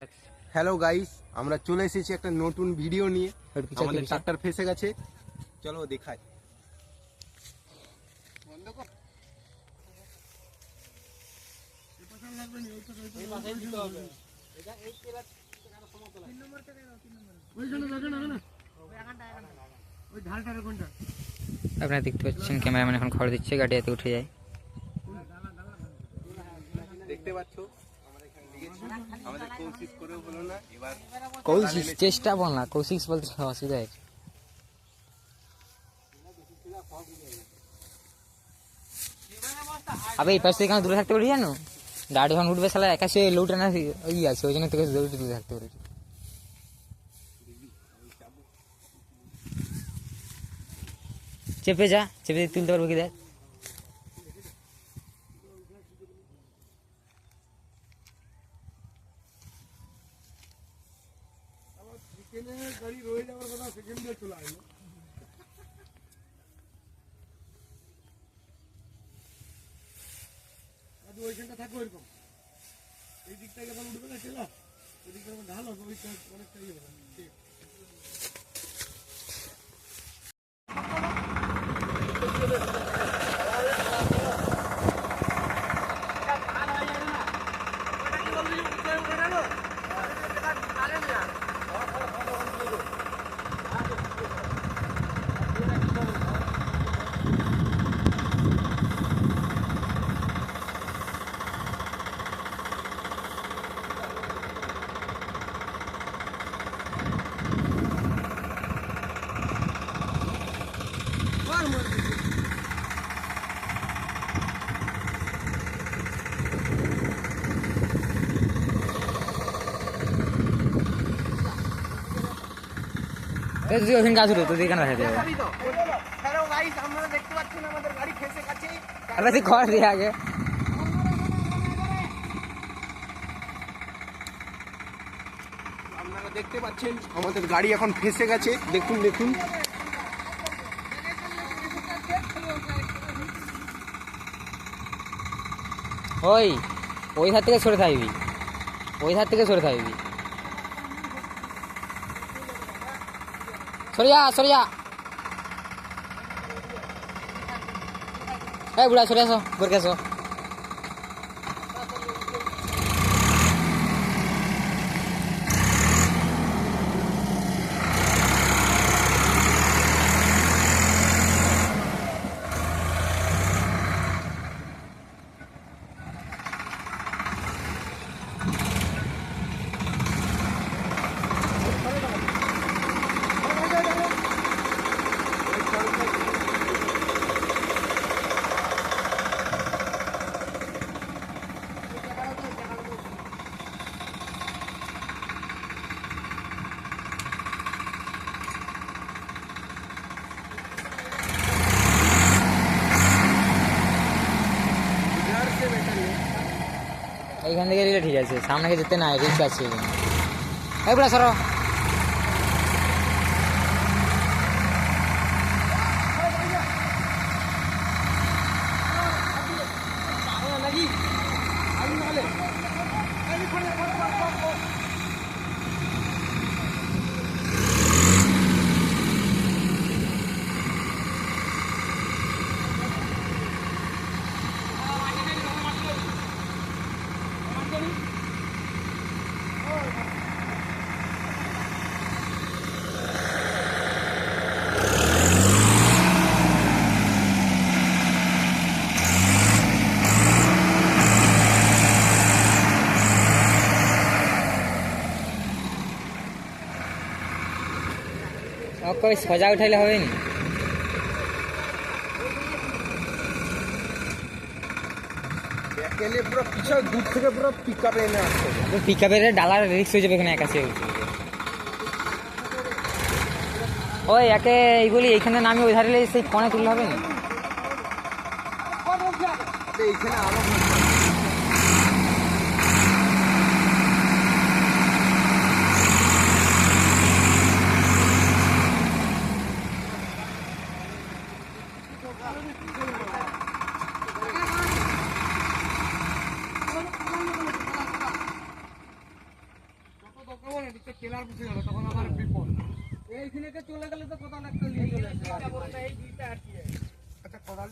Hello guys, আমরা চলে এসেছি একটা নতুন ভিডিও নিয়ে। আমাদের ট্রাক্টর ফেসে গেছে, চলো দেখাই। আপনারা দেখতে পাচ্ছেন ক্যামেরাম্যান এখন খড় দিচ্ছে, গাড়ি এতে উঠে যায়। দেখতে পাচ্ছ আমাদের কোশিশ করেও হলো না, এবার কৌশিক চেষ্টা বল না, কৌশিক বলতে অসুবিধা আছে। আবে এই পাশ থেকে দূরে থাকতে পারি জানো, গাড়ি যখন উঠবে সালা একা সে লুটে না ওই আছে, ওই জন্য তোকে দূরে থাকতে পারি। চেপে যা, চেপে তুলতে পারবো কি দেখ। গাড়ি রয়ে যাওয়ার কথা সেকেন্ড দিয়ে চলে আসলো। ওইখানটা থাকবে ওইরকম, এই দিকটা যখন উঠবে না চলা, ওই দিকটা যখন ঢাল হবে ওইটা অনেকটা ইয়ে হবে। তুই ওখানে কাজ হলো, তুই কেন রাখা যাবে? হ্যালো গাইস, আপনারা দেখতে পাচ্ছেন আমাদের গাড়ি ফেসে গেছে। আরে তুই খড় দিয়ে আগে। আপনারা দেখতে পাচ্ছেন আমাদের গাড়ি এখন ফেসে গেছে, দেখুন দেখুন। ওই ধার থেকে সরে থাকবি, ওই ধার থেকে সরে থাকবি। সরিয়া সরিয়া, এই বুড়া সরে আসো, ঘুরকে আসো। এইখান থেকে গেলে ঠিক আছে, সামনে যেতে না রিস্ক আছে। এই বুড়া সরো। ওকে সজা উঠাইলে হবে নি? পুরো পিছনে দূর থেকে পুরো পিকআপে এনে আসছে। পিকআপের ডালার রিস্ক হয়ে যাবে এখানে একাছে। ওই একে এইগুলি এইখানে নামি ওই ধারে সেই ফোনে তুললে হবে না? এইখানে আরো দরকার হয় না, এদিকটা কেলার বসে গেল, তখন আমার বিপদ। এইখানে চলে গেলে তো কোথাও একটা নিয়ে চলে আসবে। আচ্ছা কোদাল